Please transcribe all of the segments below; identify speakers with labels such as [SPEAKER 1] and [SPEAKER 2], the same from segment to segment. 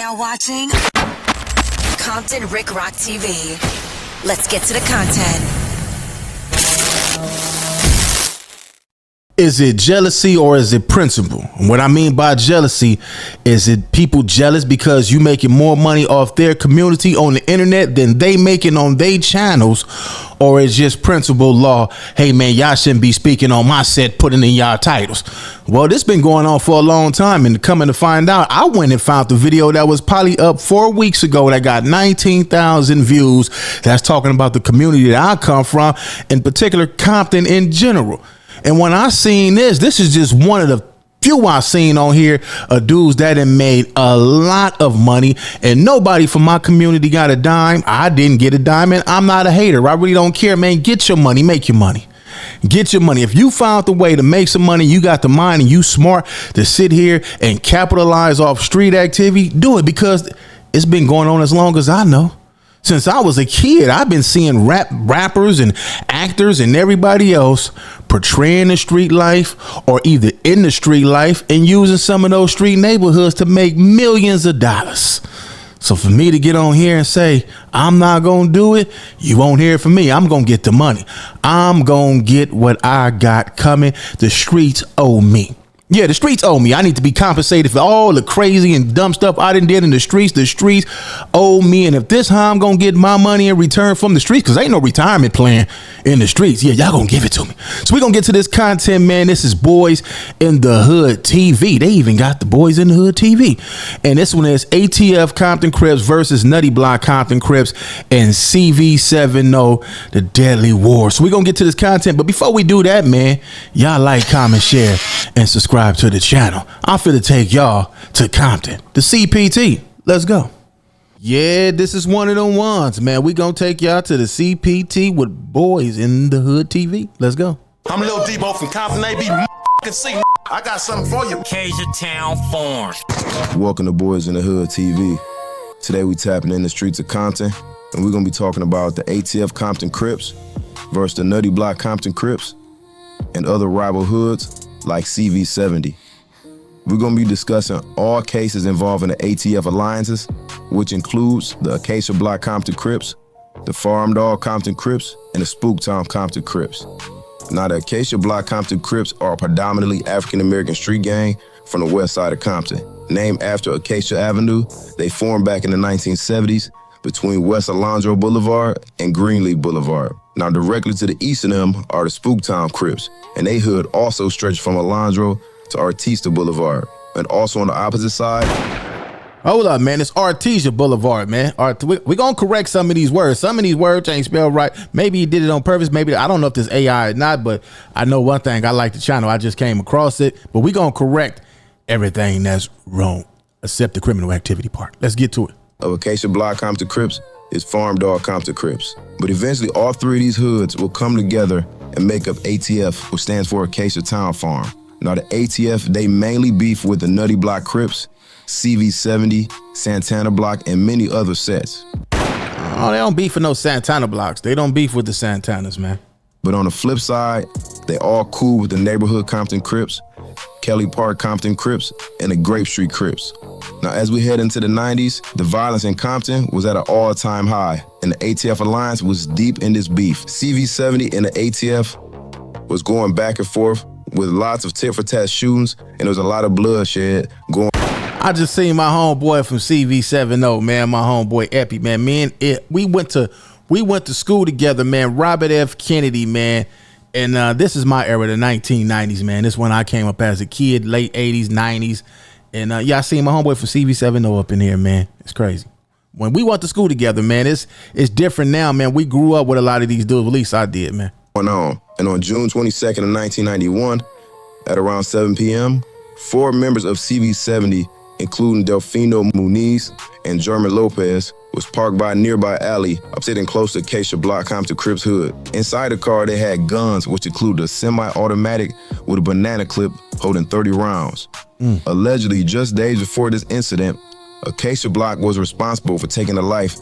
[SPEAKER 1] now watching Compton Rick Rock TV. Let's get to the content.
[SPEAKER 2] Is it jealousy or is it principle? And what I mean by jealousy is it people jealous because you making more money off their community on the internet than they making on their channels, or it's just principle law? Hey man, y'all shouldn't be speaking on my set, putting in y'all titles. Well, this been going on for a long time, and coming to find out, I went and found the video that was probably up 4 weeks ago that got 19,000 views. That's talking about the community that I come from, in particular Compton in general. And when I seen this is just one of the few I seen on here of dudes that have made a lot of money, and nobody from my community got a dime. I didn't get a dime, and I'm not a hater. I really don't care, man. Get your money, make your money. Get your money. If you found the way to make some money, you got the mind and you smart to sit here and capitalize off street activity, do it, because it's been going on as long as I know. Since I was a kid, I've been seeing rappers and actors and everybody else portraying the street life or either in the street life and using some of those street neighborhoods to make millions of dollars. So for me to get on here and say, I'm not going to do it, you won't hear it from me. I'm going to get the money. I'm going to get what I got coming. The streets owe me. Yeah, the streets owe me. I need to be compensated for all the crazy and dumb stuff I done did in the streets. The streets owe me. And if this how I'm going to get my money in return from the streets, because ain't no retirement plan in the streets. Yeah, y'all going to give it to me. So we're going to get to this content, man. This is Boys in the Hood TV. They even got the Boys in the Hood TV. And this one is ATF Compton Crips versus Nutty Block Compton Crips and CV70, the Deadly War. So we're going to get to this content. But before we do that, man, y'all like, comment, share, and subscribe to the channel. I'm finna take y'all to Compton, the CPT. Let's go. Yeah, this is one of them ones, man. We gonna take y'all to the CPT with Boys in the Hood TV. Let's go.
[SPEAKER 3] I'm Lil Debo from Compton, AB. Can see, I got something for you. Acacia Town Farm.
[SPEAKER 4] Welcome to Boys in the Hood TV. Today we tapping in the streets of Compton, and we're gonna be talking about the ATF Compton Crips versus the Nutty Block Compton Crips and other rival hoods like CV70. We're going to be discussing all cases involving the ATF alliances, which includes the Acacia Block Compton Crips, the Farm Dog Compton Crips, and the Spooktown Compton Crips. Now, the Acacia Block Compton Crips are a predominantly African-American street gang from the west side of Compton. Named after Acacia Avenue, they formed back in the 1970s between West Alondro Boulevard and Greenleaf Boulevard. Now, directly to the east of them are the Spooktown Crips, and they hood also stretched from Alondro to Artista Boulevard. And also on the opposite side.
[SPEAKER 2] Hold up, man. It's Artesia Boulevard, man. We're going to correct some of these words. Some of these words ain't spelled right. Maybe he did it on purpose. Maybe, I don't know if this AI or not, but I know one thing. I like the channel. I just came across it. But we're going to correct everything that's wrong, except the criminal activity part. Let's get to it.
[SPEAKER 4] Of Acacia Block Compton Crips is Farm Dog Compton Crips. But eventually all three of these hoods will come together and make up ATF, which stands for Acacia Town Farm. Now the ATF, they mainly beef with the Nutty Block Crips, CV70, Santana Block, and many other sets.
[SPEAKER 2] Oh, they don't beef with no Santana blocks. They don't beef with the Santanas, man.
[SPEAKER 4] But on the flip side, they all cool with the neighborhood Compton Crips, Kelly Park Compton Crips, and the Grape Street Crips. Now, as we head into the 90s, the violence in Compton was at an all-time high, and the ATF alliance was deep in this beef. CV70 and the ATF was going back and forth with lots of tit-for-tat shootings, and there was a lot of bloodshed going.
[SPEAKER 2] I just seen my homeboy from CV70, man, my homeboy Epi, man. We went to school together, man. Robert F. Kennedy, man. And this is my era, the 1990s, man. This is when I came up as a kid, late 80s, 90s. And yeah, I seen my homeboy from CV70 up in here, man. It's crazy. When we went to school together, man, it's different now, man. We grew up with a lot of these dudes. At least I did, man.
[SPEAKER 4] And on June 22nd of 1991, at around 7 p.m., 4 members of CV70, including Delfino Muniz and German Lopez, was parked by a nearby alley, sitting close to Acacia Block Compton Crips hood. Inside the car, they had guns, which included a semi-automatic with a banana clip holding 30 rounds. Allegedly, just days before this incident, Acacia Block was responsible for taking the life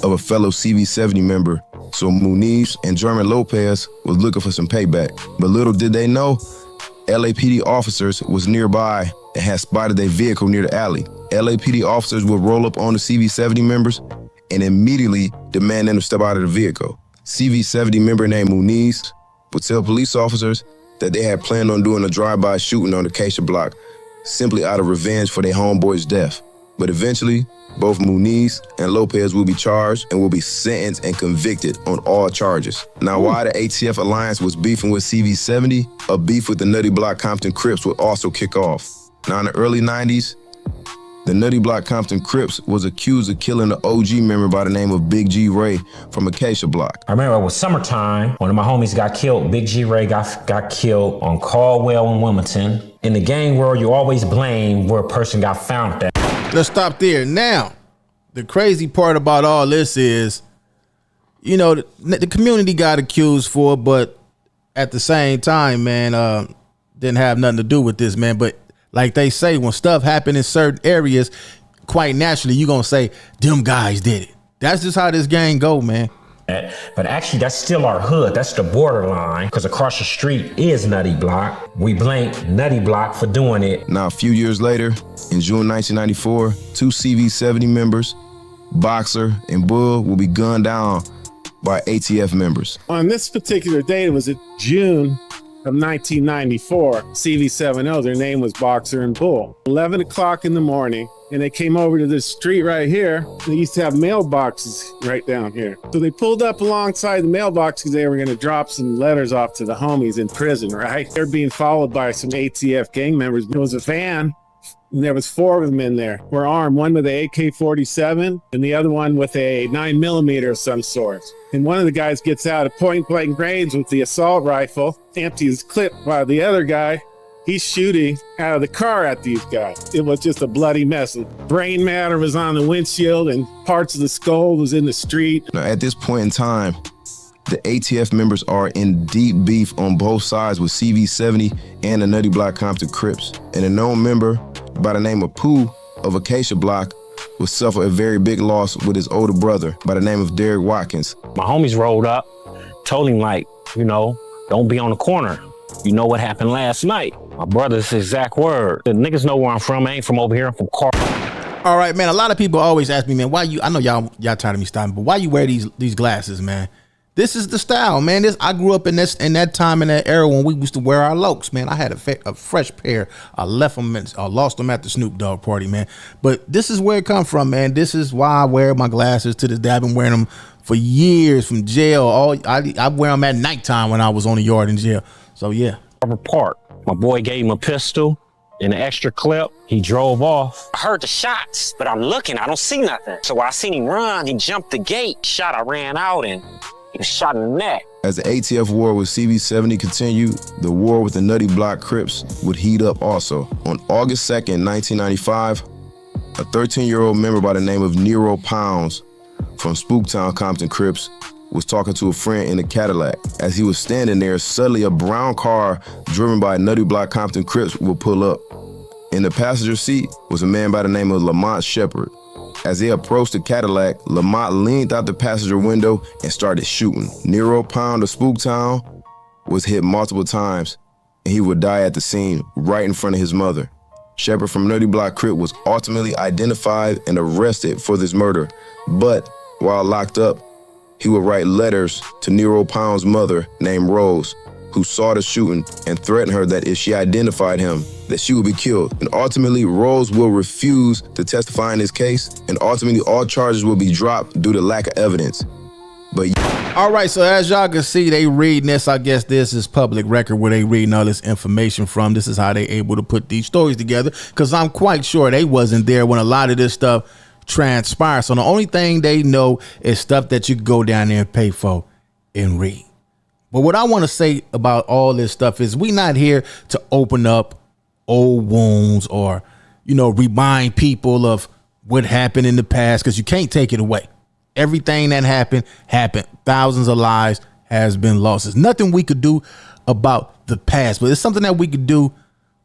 [SPEAKER 4] of a fellow CV70 member, so Muniz and German Lopez was looking for some payback. But little did they know, LAPD officers was nearby and had spotted their vehicle near the alley. LAPD officers would roll up on the CV70 members and immediately demand them to step out of the vehicle. CV70 member named Muniz would tell police officers that they had planned on doing a drive-by shooting on the Acacia Block simply out of revenge for their homeboy's death. But eventually, both Muniz and Lopez will be charged and will be sentenced and convicted on all charges. Now, while the ATF alliance was beefing with CV70, a beef with the Nutty Block Compton Crips would also kick off. Now, in the early 90s, the Nutty Block Compton Crips was accused of killing an OG member by the name of Big G Ray from Acacia Block.
[SPEAKER 5] I remember it was summertime. One of my homies got killed. Big G Ray got killed on Caldwell in Wilmington. In the gang world, you always blame where a person got found at.
[SPEAKER 2] Let's stop there. Now, the crazy part about all this is, you know, the community got accused for, but at the same time, man, didn't have nothing to do with this, man. But like they say, when stuff happen in certain areas, quite naturally, you're going to say, them guys did it. That's just how this gang go, man.
[SPEAKER 5] But actually, that's still our hood. That's the borderline, because across the street is Nutty Block. We blame Nutty Block for doing it.
[SPEAKER 4] Now, a few years later, in June 1994, two CV70 members, Boxer and Bull, will be gunned down by ATF members.
[SPEAKER 6] On this particular day, it was in June of 1994, CV70, their name was Boxer and Bull. 11 o'clock in the morning, and they came over to this street right here. They used to have mailboxes right down here. So they pulled up alongside the mailbox because they were going to drop some letters off to the homies in prison, right? They're being followed by some ATF gang members. There was a van, and there was four of them in there. Were armed, one with a AK-47 and the other one with a 9mm of some sort. And one of the guys gets out of point-blank range with the assault rifle, empties his clip, while the other guy, he's shooting out of the car at these guys. It was just a bloody mess. Brain matter was on the windshield and parts of the skull was in the street.
[SPEAKER 4] Now, at this point in time, the ATF members are in deep beef on both sides with CV70 and the Nutty Block Compton Crips. And a known member by the name of Pooh of Acacia Block would suffer a very big loss with his older brother by the name of Derek Watkins.
[SPEAKER 5] My homies rolled up, told him, like, you know, don't be on the corner. You know what happened last night. My brother's exact word. The niggas know where I'm from. I ain't from over here. I'm from Car.
[SPEAKER 2] All right, man. A lot of people always ask me, man, why you, I know y'all tired of me stopping, but why you wear these glasses, man? This is the style, man. I grew up in that time, in that era when we used to wear our lokes, man. I had a fresh pair. I lost them at the Snoop Dogg party, man. But this is where it come from, man. This is why I wear my glasses to this day. I've been wearing them for years from jail. I wear them at nighttime when I was on the yard in jail. So yeah.
[SPEAKER 5] Park. My boy gave him a pistol and an extra clip. He drove off. I heard the shots, but I'm looking. I don't see nothing. So when I seen him run, he jumped the gate. Shot. I ran out and he was shot in the neck.
[SPEAKER 4] As the ATF war with CV70 continued, the war with the Nutty Block Crips would heat up also. On August 2nd, 1995, a 13-year-old member by the name of Nero Pounds from Spooktown Compton Crips was talking to a friend in a Cadillac. As he was standing there, suddenly a brown car driven by Nutty Block Compton Crips would pull up. In the passenger seat was a man by the name of Lamont Shepard. As they approached the Cadillac, Lamont leaned out the passenger window and started shooting. Nero Pound of Spooktown was hit multiple times, and he would die at the scene right in front of his mother. Shepard from Nutty Block Crip was ultimately identified and arrested for this murder, but while locked up, he would write letters to Nero Pound's mother named Rose, who saw the shooting and threatened her that if she identified him, that she would be killed. And ultimately, Rose will refuse to testify in this case, and ultimately all charges will be dropped due to lack of evidence. But
[SPEAKER 2] all right, so as y'all can see, they reading this. I guess this is public record where they reading all this information from. This is how they able to put these stories together, because I'm quite sure they wasn't there when a lot of this stuff transpired. So the only thing they know is stuff that you can go down there and pay for and read. But what I want to say about all this stuff is we not here to open up old wounds or, you know, remind people of what happened in the past, because you can't take it away. Everything that happened. Thousands of lives has been lost. There's nothing we could do about the past, but it's something that we could do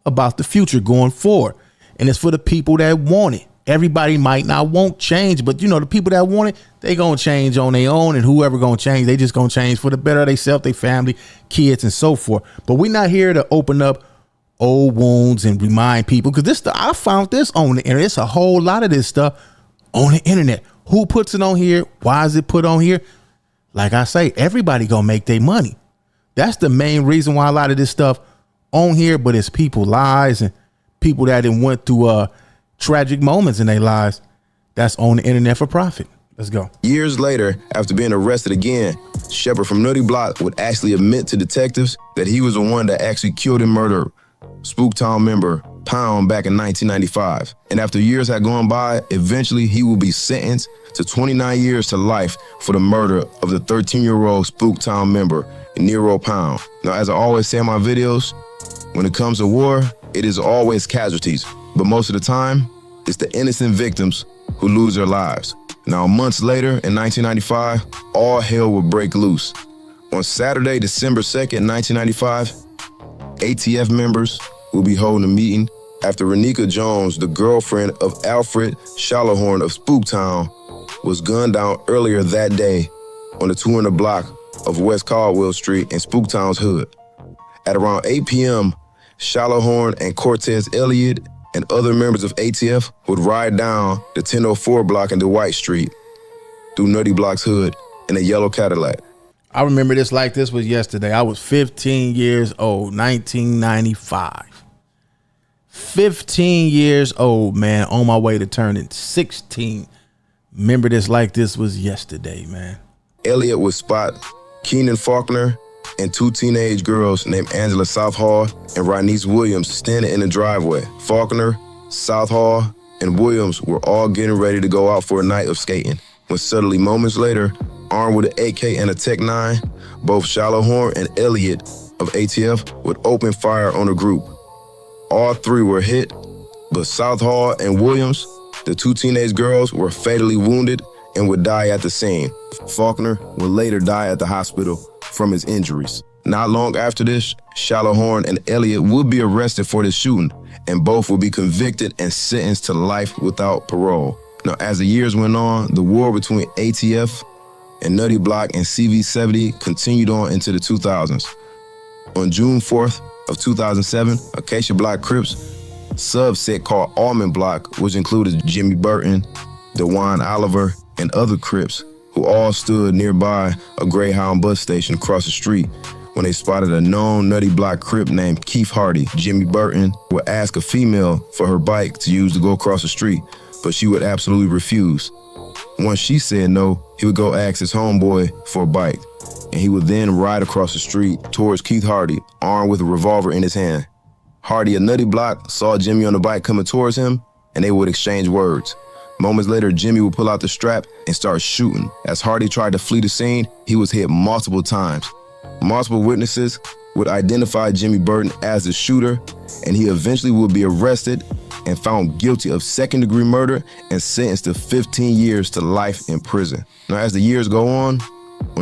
[SPEAKER 2] about the future going forward. And it's for the people that want it. Everybody might not want change, but you know, the people that want it, they gonna change on their own, and whoever gonna change, they just gonna change for the better of themselves, their family, kids, and so forth. But we're not here to open up old wounds and remind people, because this stuff, I found this on the internet. It's a whole lot of this stuff on the internet. Who puts it on here? Why is it put on here? Like I say, everybody gonna make their money. That's the main reason why a lot of this stuff on here, but it's people lives and people that went through tragic moments in their lives that's on the internet for profit. Let's go.
[SPEAKER 4] Years later, after being arrested again, Shepard from Nutty Block would actually admit to detectives that he was the one that actually killed and murdered Spooktown member Pound back in 1995. And after years had gone by, eventually he will be sentenced to 29 years to life for the murder of the 13-year-old Spooktown member, Nero Pound. Now, as I always say in my videos, when it comes to war, it is always casualties, but most of the time, it's the innocent victims who lose their lives. Now, months later, in 1995, all hell would break loose. On Saturday, December 2nd, 1995, ATF members will be holding a meeting after Renika Jones, the girlfriend of Alfred Shallowhorn of Spooktown, was gunned down earlier that day on the 200 block of West Caldwell Street in Spooktown's hood. At around 8 p.m., Shallowhorn and Cortez Elliott and other members of ATF would ride down the 1004 block into White Street through Nutty Block's hood in a yellow Cadillac.
[SPEAKER 2] I remember this like this was yesterday. I was 15 years old, 1995. 15 years old, man, on my way to turning 16. Remember this like this was yesterday, man.
[SPEAKER 4] Elliott would spot Keenan Faulkner and two teenage girls named Angela Southall and Ronice Williams standing in the driveway. Faulkner, Southall, and Williams were all getting ready to go out for a night of skating, when suddenly moments later, armed with an AK and a Tech-9, both Shallowhorn and Elliott of ATF would open fire on the group. All three were hit, but Southall and Williams, the two teenage girls, were fatally wounded and would die at the scene. Faulkner would later die at the hospital from his injuries. Not long after this, Shallowhorn and Elliott would be arrested for this shooting, and both would be convicted and sentenced to life without parole. Now, as the years went on, the war between ATF and Nutty Block and CV70 continued on into the 2000s. On June 4th of 2007, Acacia Block Crips subset called Almond Block, which included Jimmy Burton, DeJuan Oliver, and other Crips, who all stood nearby a Greyhound bus station across the street when they spotted a known Nutty Block Crip named Keith Hardy. Jimmy Burton would ask a female for her bike to use to go across the street, but she would absolutely refuse. Once she said no, he would go ask his homeboy for a bike, and he would then ride across the street towards Keith Hardy, armed with a revolver in his hand. Hardy of Nutty Block saw Jimmy on the bike coming towards him, and they would exchange words. Moments later, Jimmy would pull out the strap and start shooting. As Hardy tried to flee the scene, he was hit multiple times. Multiple witnesses would identify Jimmy Burton as the shooter, and he eventually would be arrested and found guilty of second-degree murder and sentenced to 15 years to life in prison. Now, as the years go on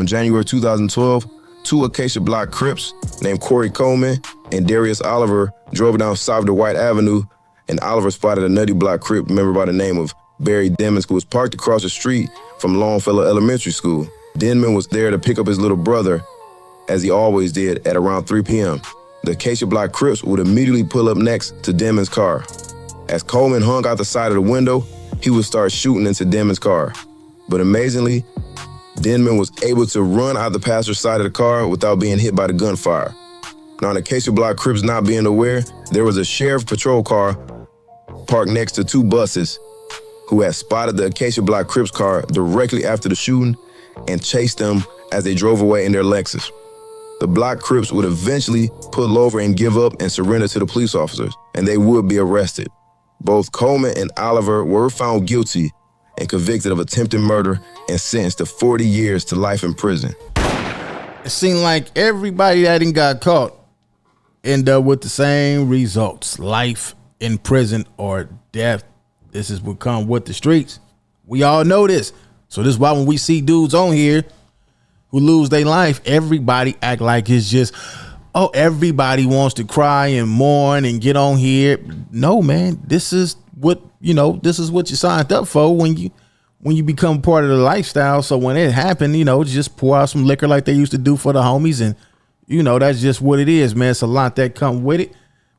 [SPEAKER 4] January 2012, two Acacia Block Crips named Corey Coleman and Darius Oliver drove down South White Avenue, and Oliver spotted a Nutty Block Crip member by the name of Barry Denman, who was parked across the street from Longfellow Elementary School. Denman was there to pick up his little brother, as he always did, at around 3 p.m. The Acacia Block Crips would immediately pull up next to Denman's car. As Coleman hung out the side of the window, he would start shooting into Denman's car. But amazingly, Denman was able to run out the passenger side of the car without being hit by the gunfire. Now, the Acacia Block Crips not being aware, there was a sheriff patrol car parked next to two buses who had spotted the Acacia Block Crips car directly after the shooting and chased them as they drove away in their Lexus. The Block Crips would eventually pull over and give up and surrender to the police officers, and they would be arrested. Both Coleman and Oliver were found guilty and convicted of attempted murder and sentenced to 40 years to life in prison.
[SPEAKER 2] It seemed like everybody that didn't got caught end up with the same results: life in prison or death. This is what come with the streets. We all know this. So this is why when we see dudes on here who lose their life, everybody act like it's just, oh, everybody wants to cry and mourn and get on here. No, man, this is what, this is what you signed up for when you become part of the lifestyle. So when it happened, just pour out some liquor like they used to do for the homies. And, that's just what it is, man. It's a lot that come with it.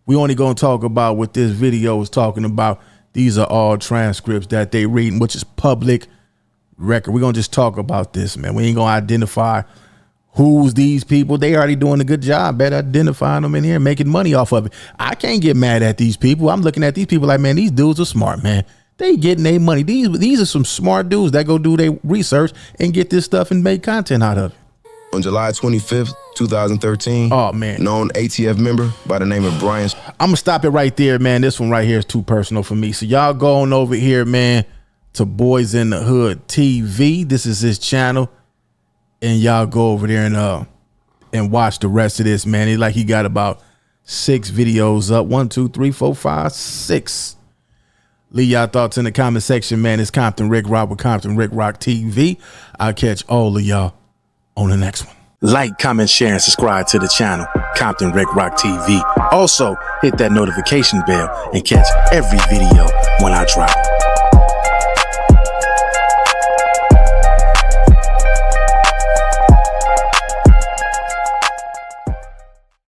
[SPEAKER 2] We only gonna talk about what this video is talking about. These are all transcripts that they reading, which is public record. We're gonna just talk about this, man. We ain't gonna identify who's these people. They already doing a good job at identifying them in here, making money off of it. I can't get mad at these people. I'm looking at these people like, man, these dudes are smart, man. They getting their money. These are some smart dudes that go do their research and get this stuff and make content out of it.
[SPEAKER 4] On July 25th, 2013,
[SPEAKER 2] Oh, man.
[SPEAKER 4] known ATF member by the name of Brian.
[SPEAKER 2] I'm gonna stop it right there, man. This one right here is too personal for me. So y'all go on over here, man, to Boys in the Hood TV. This is his channel. And y'all go over there and watch the rest of this, man. He got about 6 videos up. 1, 2, 3, 4, 5, 6. Leave y'all thoughts in the comment section, man. It's Compton Rick Rock with Compton Rick Rock TV. I'll catch all of y'all on the next one. Like, comment, share, and subscribe to the channel, Compton Rick Rock TV. Also, hit that notification bell and catch every video when I drop.